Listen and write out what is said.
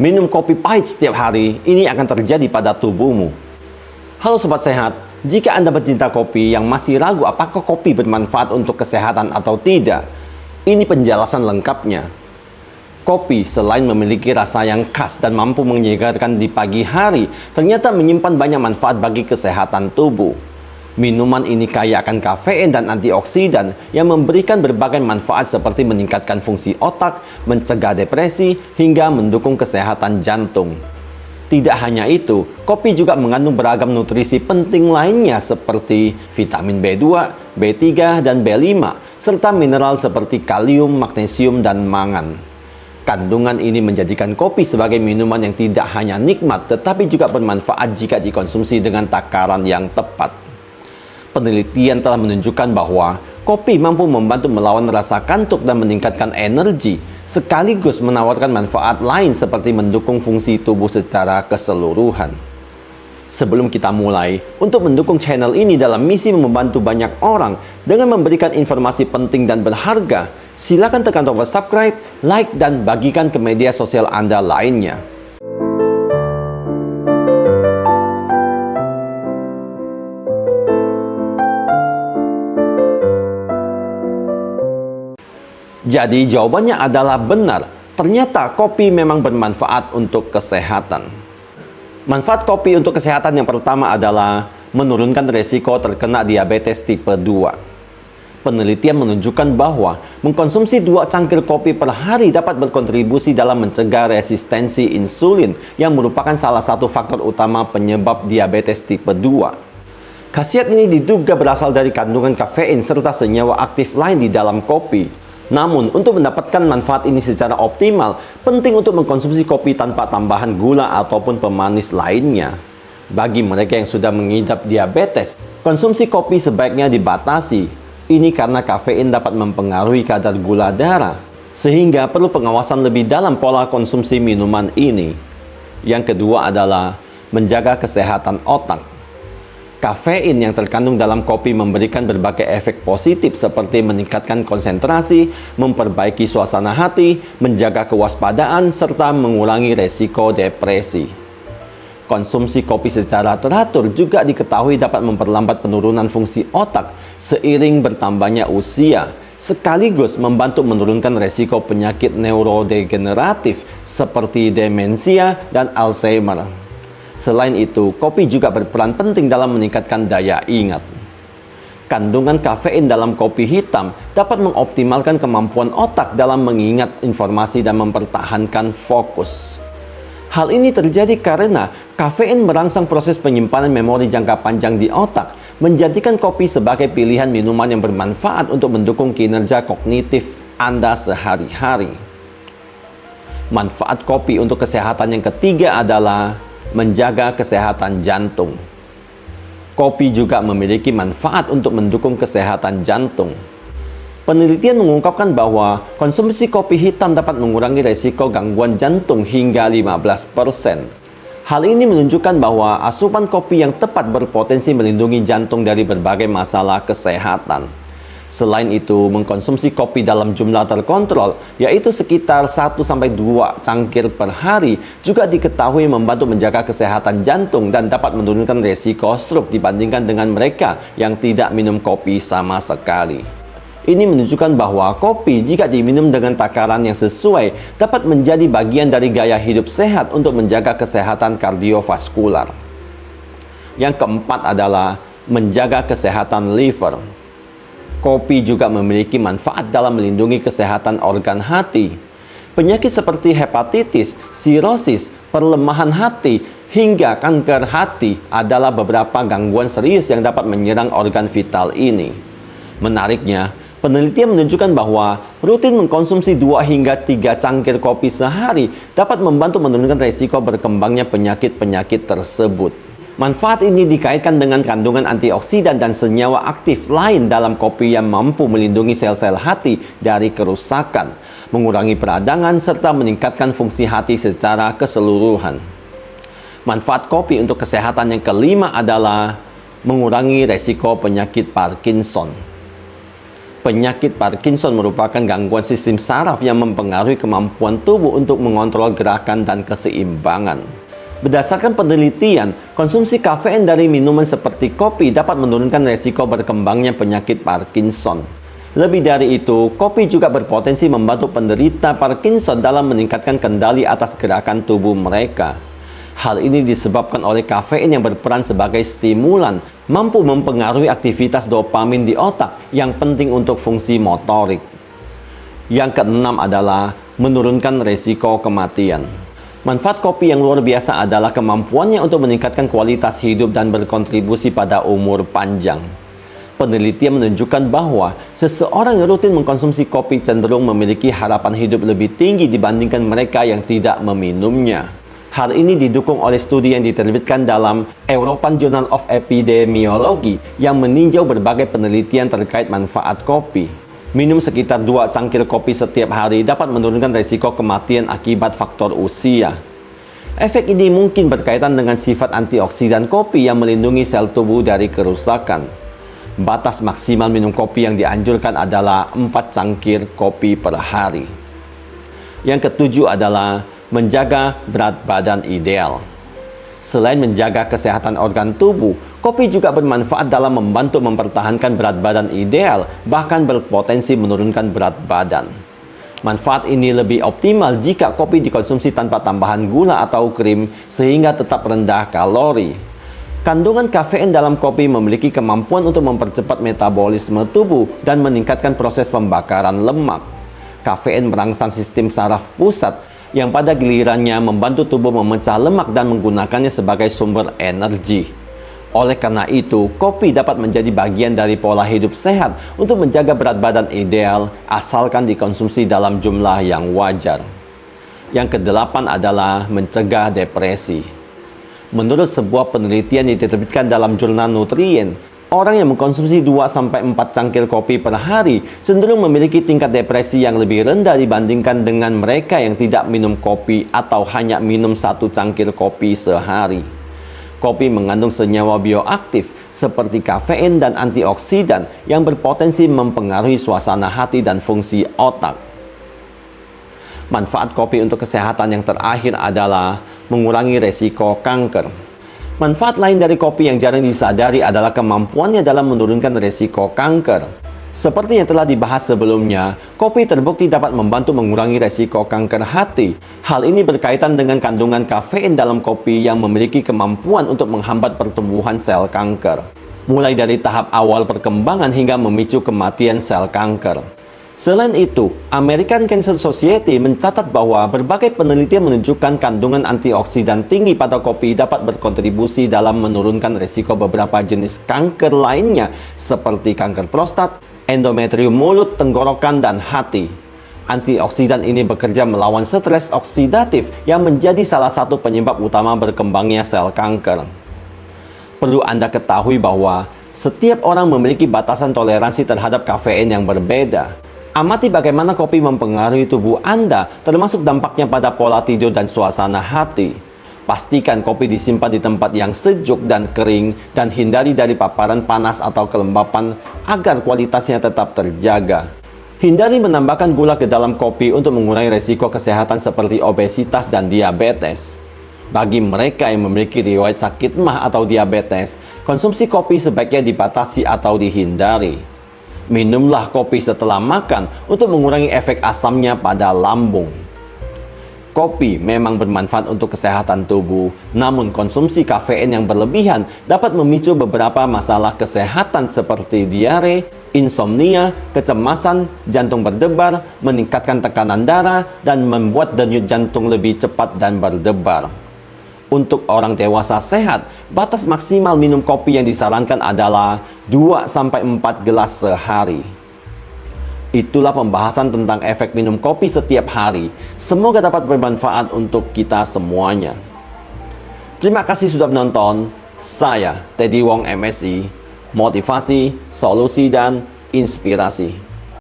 Minum kopi pahit setiap hari, ini akan terjadi pada tubuhmu. Halo Sobat Sehat, jika Anda pecinta kopi yang masih ragu apakah kopi bermanfaat untuk kesehatan atau tidak, ini penjelasan lengkapnya. Kopi selain memiliki rasa yang khas dan mampu menyegarkan di pagi hari, ternyata menyimpan banyak manfaat bagi kesehatan tubuh. Minuman ini kaya akan kafein dan antioksidan yang memberikan berbagai manfaat seperti meningkatkan fungsi otak, mencegah depresi, hingga mendukung kesehatan jantung. Tidak hanya itu, kopi juga mengandung beragam nutrisi penting lainnya seperti vitamin B2, B3, dan B5, serta mineral seperti kalium, magnesium, dan mangan. Kandungan ini menjadikan kopi sebagai minuman yang tidak hanya nikmat, tetapi juga bermanfaat jika dikonsumsi dengan takaran yang tepat. Penelitian telah menunjukkan bahwa kopi mampu membantu melawan rasa kantuk dan meningkatkan energi, sekaligus menawarkan manfaat lain seperti mendukung fungsi tubuh secara keseluruhan. Sebelum kita mulai, untuk mendukung channel ini dalam misi membantu banyak orang dengan memberikan informasi penting dan berharga, silakan tekan tombol subscribe, like, dan bagikan ke media sosial Anda lainnya. Jadi jawabannya adalah benar. Ternyata kopi memang bermanfaat untuk kesehatan. Manfaat kopi untuk kesehatan yang pertama adalah menurunkan resiko terkena diabetes tipe 2. Penelitian menunjukkan bahwa mengkonsumsi 2 cangkir kopi per hari dapat berkontribusi dalam mencegah resistensi insulin yang merupakan salah satu faktor utama penyebab diabetes tipe 2. Khasiat ini diduga berasal dari kandungan kafein serta senyawa aktif lain di dalam kopi. Namun, untuk mendapatkan manfaat ini secara optimal, penting untuk mengkonsumsi kopi tanpa tambahan gula ataupun pemanis lainnya. Bagi mereka yang sudah mengidap diabetes, konsumsi kopi sebaiknya dibatasi. Ini karena kafein dapat mempengaruhi kadar gula darah, sehingga perlu pengawasan lebih dalam pola konsumsi minuman ini. Yang kedua adalah menjaga kesehatan otak. Kafein yang terkandung dalam kopi memberikan berbagai efek positif seperti meningkatkan konsentrasi, memperbaiki suasana hati, menjaga kewaspadaan, serta mengurangi resiko depresi. Konsumsi kopi secara teratur juga diketahui dapat memperlambat penurunan fungsi otak seiring bertambahnya usia, sekaligus membantu menurunkan resiko penyakit neurodegeneratif seperti demensia dan Alzheimer. Selain itu, kopi juga berperan penting dalam meningkatkan daya ingat. Kandungan kafein dalam kopi hitam dapat mengoptimalkan kemampuan otak dalam mengingat informasi dan mempertahankan fokus. Hal ini terjadi karena kafein merangsang proses penyimpanan memori jangka panjang di otak, menjadikan kopi sebagai pilihan minuman yang bermanfaat untuk mendukung kinerja kognitif Anda sehari-hari. Manfaat kopi untuk kesehatan yang ketiga adalah menjaga kesehatan jantung. Kopi juga memiliki manfaat untuk mendukung kesehatan jantung. Penelitian mengungkapkan bahwa konsumsi kopi hitam dapat mengurangi resiko gangguan jantung hingga 15%. Hal ini menunjukkan bahwa asupan kopi yang tepat berpotensi melindungi jantung dari berbagai masalah kesehatan. Selain itu, mengkonsumsi kopi dalam jumlah terkontrol, yaitu sekitar 1-2 cangkir per hari, juga diketahui membantu menjaga kesehatan jantung dan dapat menurunkan resiko stroke dibandingkan dengan mereka yang tidak minum kopi sama sekali. Ini menunjukkan bahwa kopi jika diminum dengan takaran yang sesuai dapat menjadi bagian dari gaya hidup sehat untuk menjaga kesehatan kardiovaskular. Yang keempat adalah menjaga kesehatan liver. Kopi juga memiliki manfaat dalam melindungi kesehatan organ hati. Penyakit seperti hepatitis, sirosis, perlemahan hati, hingga kanker hati adalah beberapa gangguan serius yang dapat menyerang organ vital ini. Menariknya, penelitian menunjukkan bahwa rutin mengkonsumsi 2 hingga 3 cangkir kopi sehari dapat membantu menurunkan risiko berkembangnya penyakit-penyakit tersebut. Manfaat ini dikaitkan dengan kandungan antioksidan dan senyawa aktif lain dalam kopi yang mampu melindungi sel-sel hati dari kerusakan, mengurangi peradangan, serta meningkatkan fungsi hati secara keseluruhan. Manfaat kopi untuk kesehatan yang kelima adalah mengurangi resiko penyakit Parkinson. Penyakit Parkinson merupakan gangguan sistem saraf yang mempengaruhi kemampuan tubuh untuk mengontrol gerakan dan keseimbangan. Berdasarkan penelitian, konsumsi kafein dari minuman seperti kopi dapat menurunkan resiko berkembangnya penyakit Parkinson. Lebih dari itu, kopi juga berpotensi membantu penderita Parkinson dalam meningkatkan kendali atas gerakan tubuh mereka. Hal ini disebabkan oleh kafein yang berperan sebagai stimulan, mampu mempengaruhi aktivitas dopamin di otak yang penting untuk fungsi motorik. Yang keenam adalah menurunkan resiko kematian. Manfaat kopi yang luar biasa adalah kemampuannya untuk meningkatkan kualitas hidup dan berkontribusi pada umur panjang. Penelitian menunjukkan bahwa seseorang yang rutin mengkonsumsi kopi cenderung memiliki harapan hidup lebih tinggi dibandingkan mereka yang tidak meminumnya. Hal ini didukung oleh studi yang diterbitkan dalam European Journal of Epidemiology yang meninjau berbagai penelitian terkait manfaat kopi. Minum sekitar 2 cangkir kopi setiap hari dapat menurunkan risiko kematian akibat faktor usia. Efek ini mungkin berkaitan dengan sifat antioksidan kopi yang melindungi sel tubuh dari kerusakan. Batas maksimal minum kopi yang dianjurkan adalah 4 cangkir kopi per hari. Yang ketujuh adalah menjaga berat badan ideal. Selain menjaga kesehatan organ tubuh, kopi juga bermanfaat dalam membantu mempertahankan berat badan ideal, bahkan berpotensi menurunkan berat badan. Manfaat ini lebih optimal jika kopi dikonsumsi tanpa tambahan gula atau krim, sehingga tetap rendah kalori. Kandungan kafein dalam kopi memiliki kemampuan untuk mempercepat metabolisme tubuh dan meningkatkan proses pembakaran lemak. Kafein merangsang sistem saraf pusat, yang pada gilirannya membantu tubuh memecah lemak dan menggunakannya sebagai sumber energi. Oleh karena itu, kopi dapat menjadi bagian dari pola hidup sehat untuk menjaga berat badan ideal, asalkan dikonsumsi dalam jumlah yang wajar. Yang kedelapan adalah mencegah depresi. Menurut sebuah penelitian yang diterbitkan dalam jurnal Nutrien, orang yang mengkonsumsi 2-4 cangkir kopi per hari cenderung memiliki tingkat depresi yang lebih rendah dibandingkan dengan mereka yang tidak minum kopi atau hanya minum 1 cangkir kopi sehari. Kopi mengandung senyawa bioaktif seperti kafein dan antioksidan yang berpotensi mempengaruhi suasana hati dan fungsi otak. Manfaat kopi untuk kesehatan yang terakhir adalah mengurangi resiko kanker. Manfaat lain dari kopi yang jarang disadari adalah kemampuannya dalam menurunkan resiko kanker. Seperti yang telah dibahas sebelumnya, kopi terbukti dapat membantu mengurangi resiko kanker hati. Hal ini berkaitan dengan kandungan kafein dalam kopi yang memiliki kemampuan untuk menghambat pertumbuhan sel kanker, mulai dari tahap awal perkembangan hingga memicu kematian sel kanker. Selain itu, American Cancer Society mencatat bahwa berbagai penelitian menunjukkan kandungan antioksidan tinggi pada kopi dapat berkontribusi dalam menurunkan risiko beberapa jenis kanker lainnya seperti kanker prostat, endometrium mulut, tenggorokan, dan hati. Antioksidan ini bekerja melawan stres oksidatif yang menjadi salah satu penyebab utama berkembangnya sel kanker. Perlu Anda ketahui bahwa setiap orang memiliki batasan toleransi terhadap kafein yang berbeda. Amati bagaimana kopi mempengaruhi tubuh Anda, termasuk dampaknya pada pola tidur dan suasana hati. Pastikan kopi disimpan di tempat yang sejuk dan kering, dan hindari dari paparan panas atau kelembapan agar kualitasnya tetap terjaga. Hindari menambahkan gula ke dalam kopi untuk mengurangi resiko kesehatan seperti obesitas dan diabetes. Bagi mereka yang memiliki riwayat sakit mah atau diabetes, konsumsi kopi sebaiknya dibatasi atau dihindari. Minumlah kopi setelah makan untuk mengurangi efek asamnya pada lambung. Kopi memang bermanfaat untuk kesehatan tubuh, namun konsumsi kafein yang berlebihan dapat memicu beberapa masalah kesehatan seperti diare, insomnia, kecemasan, jantung berdebar, meningkatkan tekanan darah, dan membuat denyut jantung lebih cepat dan berdebar. Untuk orang dewasa sehat, batas maksimal minum kopi yang disarankan adalah 2-4 gelas sehari. Itulah pembahasan tentang efek minum kopi setiap hari. Semoga dapat bermanfaat untuk kita semuanya. Terima kasih sudah menonton. Saya Teddy Wong MSI, motivasi, solusi, dan inspirasi.